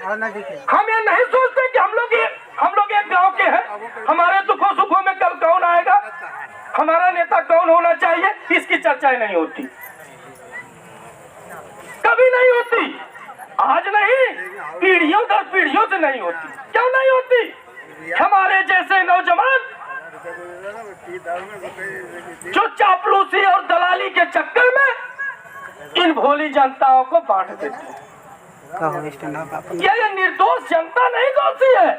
हम ये नहीं सोचते कि हम लोग एक गांव के हैं, हमारे दुखों सुखों में कल कौन आएगा, हमारा नेता कौन होना चाहिए, इसकी चर्चाएं नहीं होती, कभी नहीं होती। आज नहीं, पीढ़ियों दर पीढ़ियों से नहीं होती। क्यों नहीं होती? हमारे जैसे नौजवान जो चापलूसी और दलाली के चक्कर में इन भोली जनताओं को बांट देते हैं। ये निर्दोष जनता नहीं दोषी है,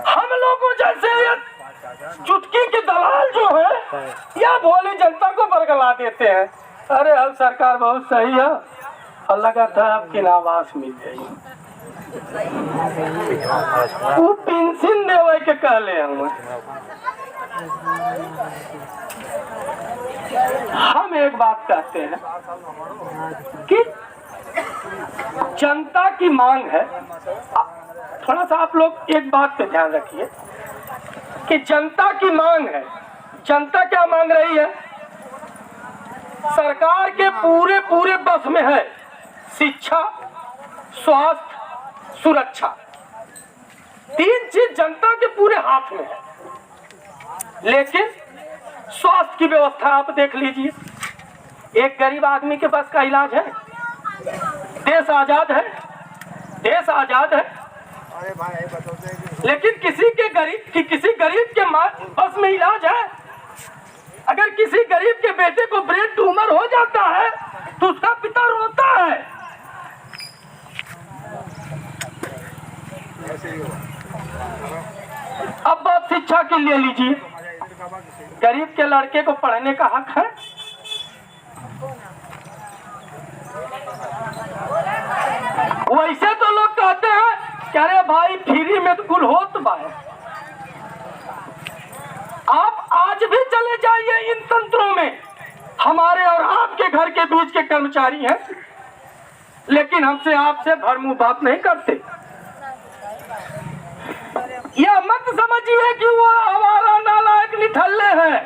हम लोगों जैसे चुटकी के दलाल जो है या भोली जनता को बरगला देते हैं। अरे अब सरकार बहुत सही है और लगातार आपकी आवास मिल जाएगी, वो पेंशन देवे के कहले हम एक बात कहते हैं कि जनता की मांग है। थोड़ा सा आप लोग एक बात पे ध्यान रखिए कि जनता की मांग है। जनता क्या मांग रही है? सरकार के पूरे बस में है शिक्षा, स्वास्थ्य, सुरक्षा, तीन चीज जनता के पूरे हाथ में है। लेकिन स्वास्थ्य की व्यवस्था आप देख लीजिए, एक गरीब आदमी के पास का इलाज है? देश आजाद है, देश आजाद है, लेकिन किसी गरीब के बस में इलाज है? अगर किसी गरीब के बेटे को ब्रेन ट्यूमर हो जाता है तो उसका पिता रोता है। अब बात शिक्षा के लिए लीजिए, गरीब के लड़के को पढ़ने का हक है? वैसे तो लोग कहते हैं कि अरे भाई फ्री में तो कुल होत बा। आप आज भी चले जाइए इन तंत्रों में, हमारे और आपके घर के बीच के कर्मचारी हैं, लेकिन हमसे आपसे भरमू बात नहीं करते। यह मत समझिए कि वो हमारा नालायक निठल्ले हैं,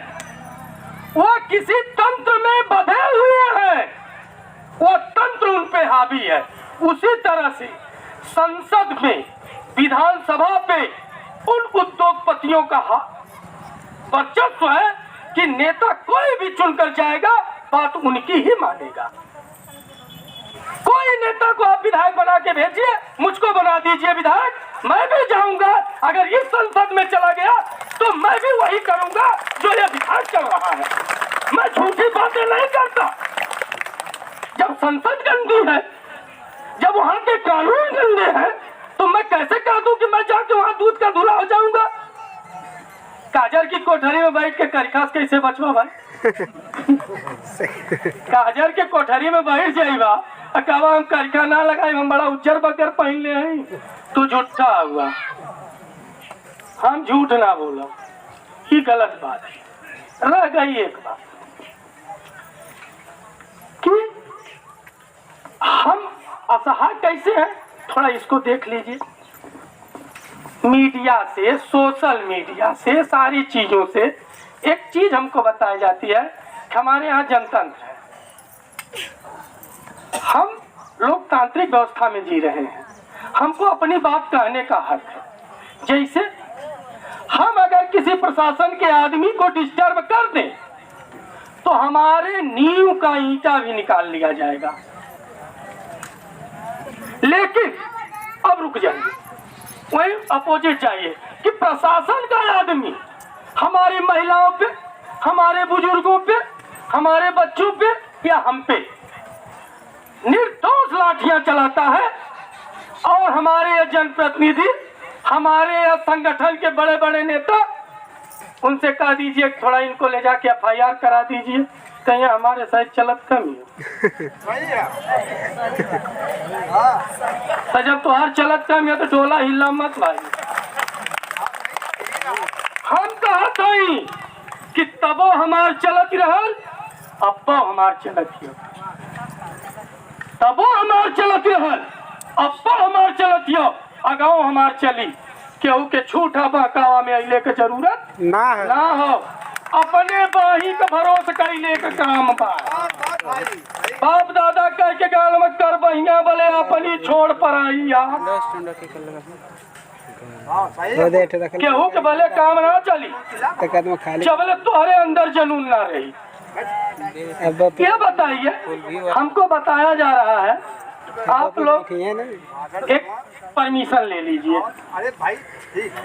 वो किसी तंत्र में बंधे हुए हैं, वो तंत्र उन पे हावी है। उसी तरह से संसद में, विधानसभा पे उन उद्योगपतियों का वर्चस्व है कि नेता कोई भी चुनकर जाएगा बात उनकी ही मानेगा। कोई नेता को आप विधायक बना के भेजिए, मुझको बना दीजिए विधायक, मैं भी जाऊंगा। अगर इस संसद में चला गया तो मैं भी वही करूंगा जो ये विधायक कर रहा है। मैं झूठी बातें नहीं करता। जब संसद गंदी है, जब वहाँ के कानून गंदे हैं, तो मैं कैसे कह दूं कि मैं जाके वहाँ दूध का धुला हो जाऊंगा? काजर की कोठरी में बैठ के करिखास कैसे बचवा भाई? काजर के कोठरी में बैठ जाइबा, कहवा हम करिखा ना लगाए, हम बड़ा उज्जर बकर पहन ले हैं, तू झूठा हुआ। हम झूठ ना बोलो, ये गलत बात है। रह गई एक बात कि हम असहाय कैसे हैं, थोड़ा इसको देख लीजिए। मीडिया से, सोशल मीडिया से, सारी चीजों से एक चीज हमको बताई जाती है कि हमारे यहाँ जनतंत्र है, हम लोकतांत्रिक व्यवस्था में जी रहे हैं, हमको अपनी बात कहने का हक है। जैसे हम अगर किसी प्रशासन के आदमी को डिस्टर्ब कर दें तो हमारे नींव का ईंटा भी निकाल लिया जाएगा। लेकिन अब रुक जाइए, वही अपोजिट चाहिए कि प्रशासन का आदमी हमारी महिलाओं पे, हमारे बुजुर्गों पे, हमारे बच्चों पे या हम पे निर्दोष लाठियां चलाता है, और हमारे जनप्रतिनिधि, हमारे संगठन के बड़े बड़े नेता, उनसे कह दीजिए थोड़ा इनको ले जाके FIR करा दीजिए, कहीं हमारे साथ चलत कम है। तो जब तुहार चलत कम है तो टोला हिला मत भाई। हम कहत हई कि तबो हमार चलत रहल, अब्बो हमार चलत हियो, तबो हमार चलत रहल, अब्बो हमार चलत हियो, अगाऊ हमार चली। केहू के झूठा बहकावा में अइले के जरूरत ना हो, अपने बाही का भरोसा कइले के काम बा। बाप दादा कह के गाल में कर बहिया बोले अपनी छोड़ पर आई केहू के भले काम ना चली चबले तोहरे अंदर जनून ना रही। ये बताइए, हमको बताया जा रहा है आप लोग एक परमिशन ले लीजिए।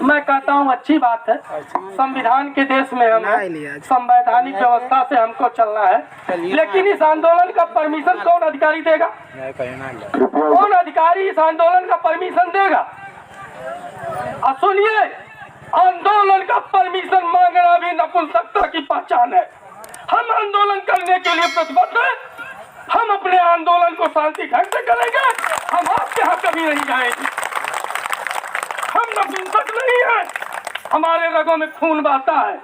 मैं कहता हूँ अच्छी बात है, संविधान के देश में हम संवैधानिक व्यवस्था से हमको चलना है, लेकिन इस आंदोलन का परमिशन कौन अधिकारी देगा? कौन अधिकारी इस आंदोलन का परमिशन देगा? सुनिए, आंदोलन का परमिशन मांगना भी नपुंसकता की पहचान है। हम आंदोलन करने के लिए प्रतिबद्ध हैं। हम अपने आंदोलन को शांति ढंग से करेंगे। हम आपके यहाँ कभी नहीं जाएंगे। हम नपुंसक नहीं है, हमारे रगों में खून बहता है।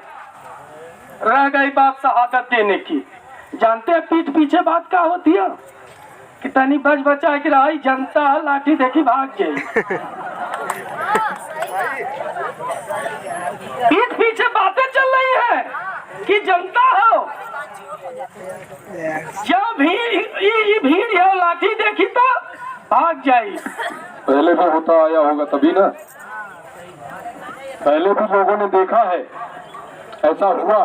रह गई बात शहादत देने की, जानते हैं पीठ पीछे बात क्या होती है? कितनी बच बचा की रही जनता लाठी देखी भाग गई। पीठ पीछे बातें चल रही है कि जनता हो जब भीड़ हो लाठी देखी तो भाग जाए। पहले भी होता आया होगा तभी ना, पहले भी लोगों ने देखा है ऐसा हुआ।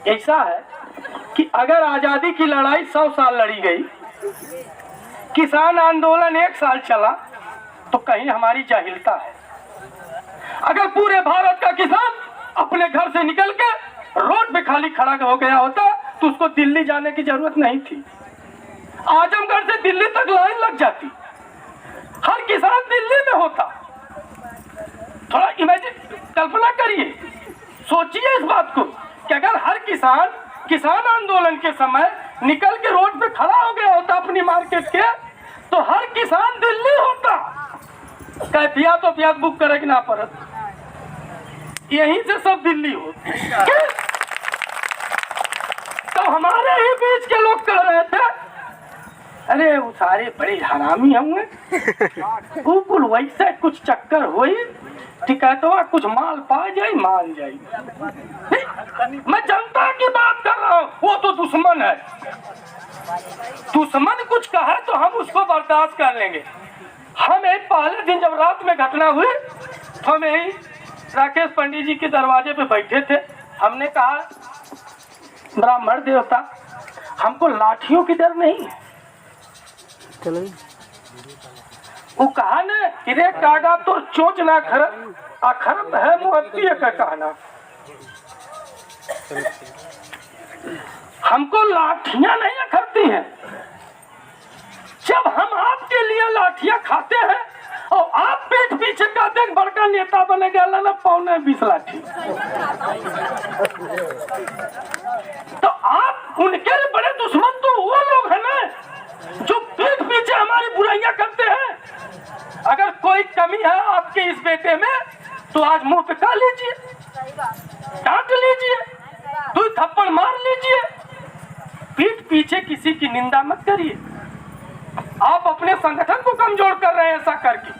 ऐसा है कि अगर आजादी की लड़ाई 100 साल लड़ी गई, किसान आंदोलन 1 साल चला, तो कहीं हमारी जाहिलता है। अगर पूरे भारत का किसान अपने घर से निकल के रोड पे खाली खड़ा हो गया होता तो उसको दिल्ली जाने की जरूरत नहीं थी। आजमगढ़ से दिल्ली तक लाइन लग जाती, हर किसान दिल्ली में होता। थोड़ा इमेजिन, कल्पना करिए, सोचिए इस बात को कि अगर हर किसान आंदोलन के समय निकल के रोड पे खड़ा हो गया होता अपनी मार्केट के, तो हर किसान दिल्ली होता। कैफियत तो पियात बुक करे कि ना पड़त, यहीं से सब दिल्ली होते। तो हमारे ही बीच के लोग कह रहे थे, अरे वो सारे बड़े हरामी होंगे, बिल्कुल वैसे कुछ चक्कर हुई टिकटवा कुछ माल पा जाए मान जाए। मैं जनता की बात कर रहा हूँ, वो तो दुश्मन है। दुश्मन कुछ कहे तो हम उसको बर्दाश्त कर लेंगे। हम एक पहले दिन जब रात में घटना हुई, हम यही राकेश पंडित जी के दरवाजे पे बैठे थे। हमने कहा, ब्राह्मण देवता, हमको लाठियों की डर नहीं है। वो कहा न कि रे कागा तो चोच ना अखरत है मुहत्ती का कहना। हमको लाठियां नहीं अखरती हैं। जब हम आपके लिए लाठियां खाते हैं और आप पीठ पीछे कहते हैं बड़का नेता बने गया ना 20 लाठी, तो आप उनके बड़े दुश्मन तो वो लोग हैं ना जो पीठ पीछे हमारी बुराइयां करते हैं। अगर कोई कमी है आपके इस बेटे में तो आज मुंह पे खा लीजिए, डांट लीजिए, 2 थप्पड़ मार लीजिए। पीठ पीछे किसी की निंदा मत करिए। आप अपने संगठन को कमजोर कर रहे हैं। ऐसा करके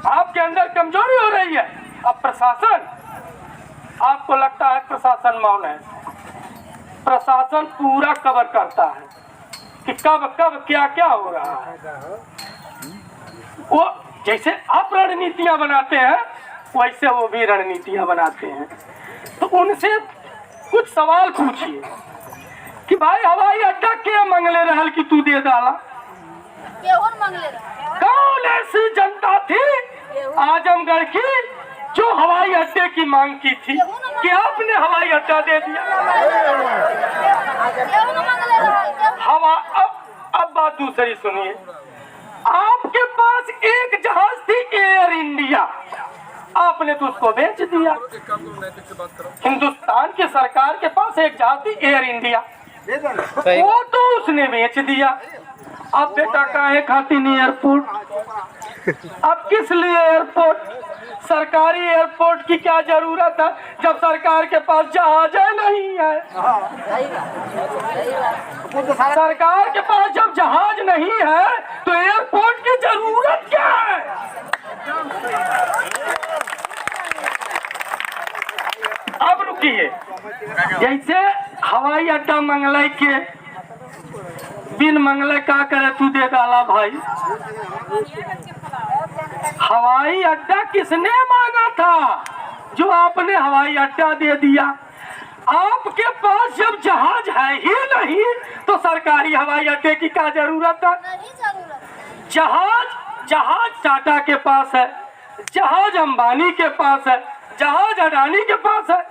आपके अंदर कमजोरी हो रही है। अब प्रशासन, आपको लगता है प्रशासन मौन है, प्रशासन पूरा कवर करता है कि कब कब क्या क्या हो रहा है। वो जैसे आप रणनीतियां बनाते हैं वैसे वो भी रणनीतियां बनाते हैं। तो उनसे कुछ सवाल पूछिए कि भाई हवाई अड्डा क्या मंगले रहल कि तू दे डाला? कौन ऐसी जनता थी आजमगढ़ की जो हवाई अड्डे की मांग की थी कि आपने हवाई अड्डा दे दिया? अब बात दूसरी सुनिए। आपके पास एक जहाज थी एयर इंडिया, आपने तो उसको बेच दिया। हिंदुस्तान की सरकार के पास एक जहाज थी एयर इंडिया, वो तो उसने बेच दिया। अब बेटा काहे खाती नहीं एयरपोर्ट? अब किस लिए एयरपोर्ट? सरकारी एयरपोर्ट की क्या जरूरत है जब सरकार के पास जहाज नहीं है? सरकार के पास जब जहाज नहीं है तो एयरपोर्ट की जरूरत क्या है? अब रुकिए, जैसे हवाई अड्डा मंगलई के बिन मंगले का करे तू दे डाला भाई। हवाई अड्डा किसने मांगा था जो आपने हवाई अड्डा दे दिया? आपके पास जब जहाज है ही नहीं तो सरकारी हवाई अड्डे की क्या जरूरत है? जहाज टाटा के पास है, जहाज अंबानी के पास है, जहाज अडानी के पास है,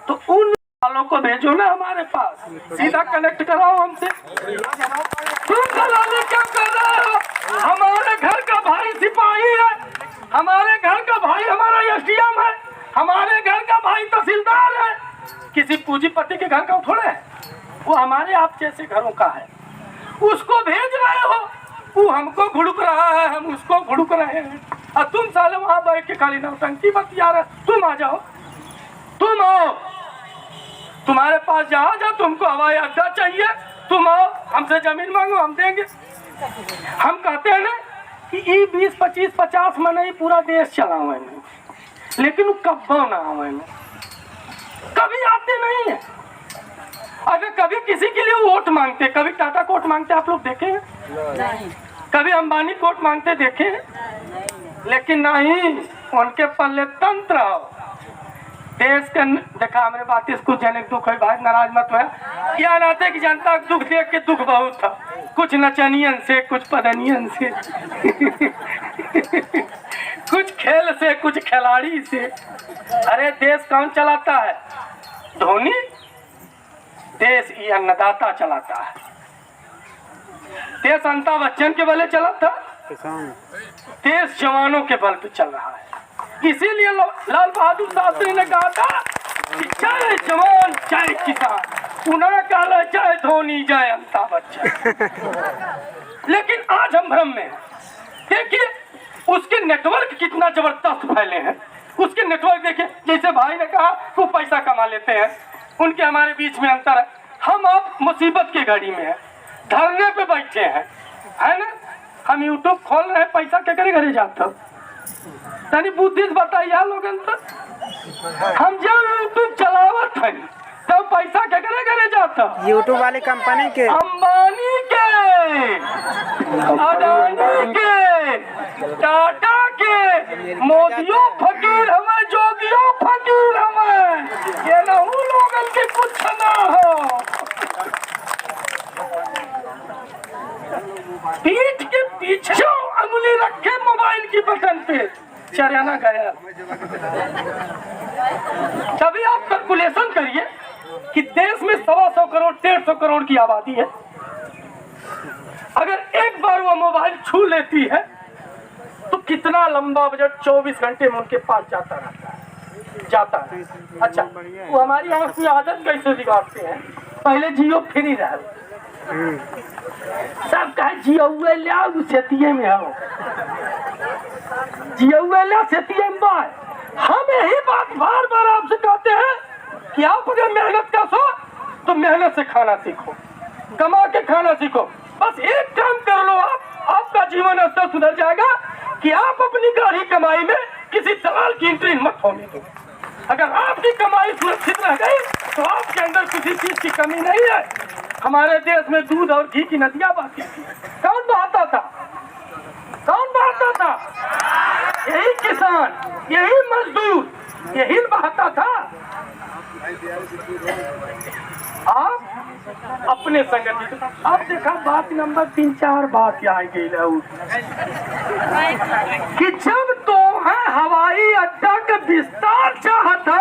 तो उन वालों को भेजो ना हमारे पास, सीधा कनेक्ट कराओ हमसे। तुम दलाली क्या कर रहे हो? हमारे घर का भाई सिपाही है, हमारे घर का भाई हमारा एसडीएम है, हमारे घर का भाई तहसीलदार है। किसी पूंजीपति के घर का थोड़ा है, वो हमारे आप जैसे घरों का है। उसको भेज रहे हो, वो हमको घुड़क रहा है, हम उसको घुड़क रहे हैं, और तुम साले वहां बैठ के खाली नौटंकी बतिया रहे। तुम आ जाओ, तुम आओ, तुम्हारे पास जहाज है, तुमको हवाई अड्डा चाहिए, तुम आओ, हमसे जमीन मांगो, हम देंगे। हम कहते हैं ना कि 20, 25, 50 में नहीं पूरा देश चलावे नहीं, लेकिन वो कब्बो ना आवे नहीं, कभी आते नहीं है। अगर कभी किसी के लिए वोट मांगते, कभी टाटा कोट मांगते आप लोग देखे हैं? नहीं। कभी अंबानी कोट मांगते देखे हैं? लेकिन नहीं, उनके पल्ले तंत्र हो। देश का देखा हमारे बात, इसको जनक दुख है भाई, नाराज मत हो। क्या नाते की जनता का दुख देख के दुख बहुत था, कुछ नचनियन से, कुछ पदनियन से कुछ खेल से, कुछ खिलाड़ी से। अरे देश कौन चलाता है? धोनी। देश ये अन्नदाता चलाता है। देश अमिताभ बच्चन के बल चलाता, देश जवानों के बल पे चल रहा है। इसीलिए लाल बहादुर शास्त्री ने कहा था कि जय जवान जय किसान, उन्होंने कहा जय धोनी जय अमिताभ बच्चन। लेकिन आज हम भ्रम में हैं। देखिए उसके नेटवर्क कितना जबरदस्त फैले हैं, उसके नेटवर्क देखिए। जैसे भाई ने कहा वो पैसा कमा लेते हैं, उनके हमारे बीच में अंतर है। हम आप मुसीबत की घड़ी में है, धरने पे बैठे हैं, है ना? हम यूट्यूब खोल रहे हैं, पैसा क्या करे घरे जाता तनी बुद्धि से बताइए लोगन तो। हम जब यूट्यूब चलावत है तब पैसा क्या करे घरे जाता? यूट्यूब वाली कंपनी के, अंबानी के, अडानी के, टाटा के, मोदियों फकीर हमें, जोगियों फकीर हमें, ये ना उन लोगन के कुछ ना हो। पीठ के पीछे अंगुली रखे मोबाइल की बटन पे, चरियाना गया। तभी आप कैलकुलेशन करिए कि देश में 125 करोड़ 150 करोड़ की आबादी है। अगर एक बार वो मोबाइल छू लेती है तो कितना लंबा बजट 24 घंटे में उनके पास जाता है। अच्छा, वो हमारी आंख की आदत कैसे बिगाड़ते हैं? पहले जियो फ्री रहा, सब कहे जियो लिया सेतिये में हो, जियो लिया सेतिये में बाय। हम यही बात बार बार आपसे कहते हैं कि आप अगर मेहनत कर सो तो मेहनत से खाना सीखो, कमा के खाना सीखो। बस एक काम कर लो, आपका जीवन स्तर सुधर जाएगा कि आप अपनी गाढ़ी कमाई में किसी दलाल की एंट्री मत होने दो। अगर आपकी कमाई सुरक्षित रह गई तो आपके अंदर किसी चीज की कमी नहीं है। हमारे देश में दूध और घी की नदियां बहती थी, कौन बहाता था? कौन बहाता था? यही किसान, यही मजदूर, यही बहाता था। आप अपने संगठन, आप देखा बात नंबर 3-4 बात यहाँ गई कि जब तो है हवाई अड्डा का विस्तार चाहता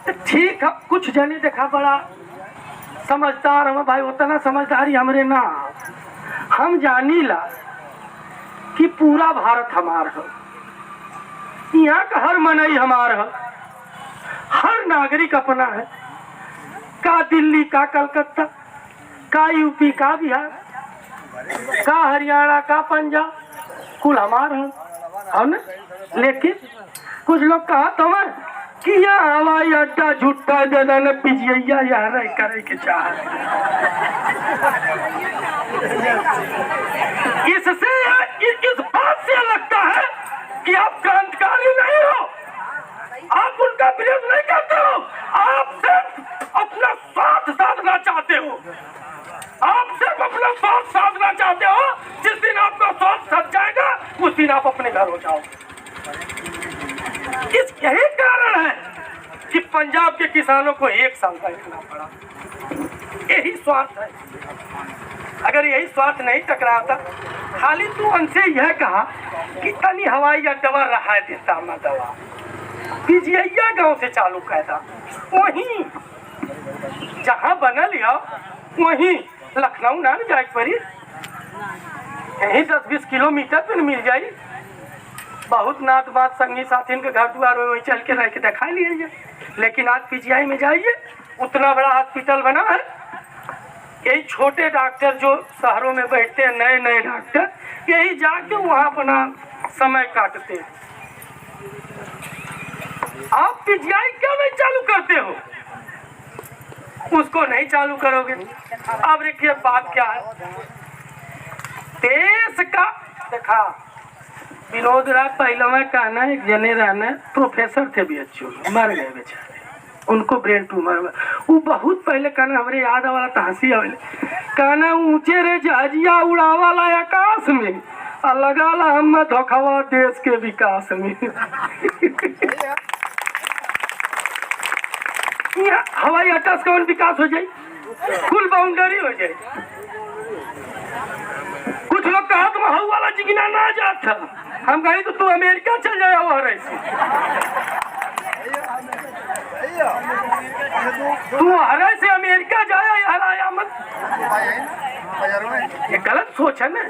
तो ठीक है, कुछ जने देखा बड़ा समझदार हम भाई, उतना समझदारी हमरे ना। हम जानी ला कि पूरा भारत हमार है, यहाँ का हर मनई हमार है, हर नागरिक अपना है। का दिल्ली, का कलकत्ता, का यूपी, का बिहार, का हरियाणा, का पंजाब, कुल हमार है ना। लेकिन कुछ लोग कहा तुम्हारे कि यहाँ हवाई अड्डा झूठा जना न पिजिया यहाँ रह करे के चाह। इससे इस बात से लगता है कि आप क्रांतिकारी नहीं हो, आप उनका विरोध नहीं करते हो, आप सिर्फ अपना साथ साधना चाहते हो, आप सिर्फ अपना स्वार्थ साधना चाहते हो। जिस दिन आपका स्वार्थ सज जाएगा उस दिन आप अपने घर हो जाओगे। इस यही कारण है कि पंजाब के किसानों को 1 साल का रखना पड़ा। यही स्वार्थ है। अगर यही स्वार्थ नहीं टकराता, खाली तू उनसे यह कहा कि तनी हवाई अड्डा रहा देता मैं दवा पीजिया गांव से चालू कहता, वहीं जहां बना लिया वहीं लखनऊ ना जाए पड़ी, यहीं 10-20 किलोमीटर पर मिल जाई। बहुत नात बात संगी साथी के घर द्वार में वहीं चल के रह के दिखा लिए जाए। लेकिन आज पीजीआई में जाइए, उतना बड़ा हॉस्पिटल बना है, यही छोटे डॉक्टर जो शहरों में बैठते हैं, नए नए डॉक्टर, यही जाके वहाँ अपना समय काटते हैं। आप पीजीआई क्यों नहीं चालू करते हो? उसको नहीं चालू करोगे। अब देखिए बात क्या है, देश का देखा विनोद राय पहलवा कहना एक जने रहना प्रोफेसर थे BHU में, मर गए बेचारे, उनको ब्रेन ट्यूमर में। वो बहुत पहले कहना हमरे याद वाला तो हंसी आवे, कहना ऊंचे रे जहाजिया उड़ावाला आकाश में और लगाला हम धोखावा देश के विकास में। हवाई अड्डा से कौन विकास हो जाए, फुल बाउंड्री हो जाए। कुछ लोग कहा तुम हवा वाला जिगना ना जाता, हम कहे तो तू अमेरिका चल जाए वह रही, तू हरे से अमेरिका जाया यार आया मत, ये गलत सोच है ना।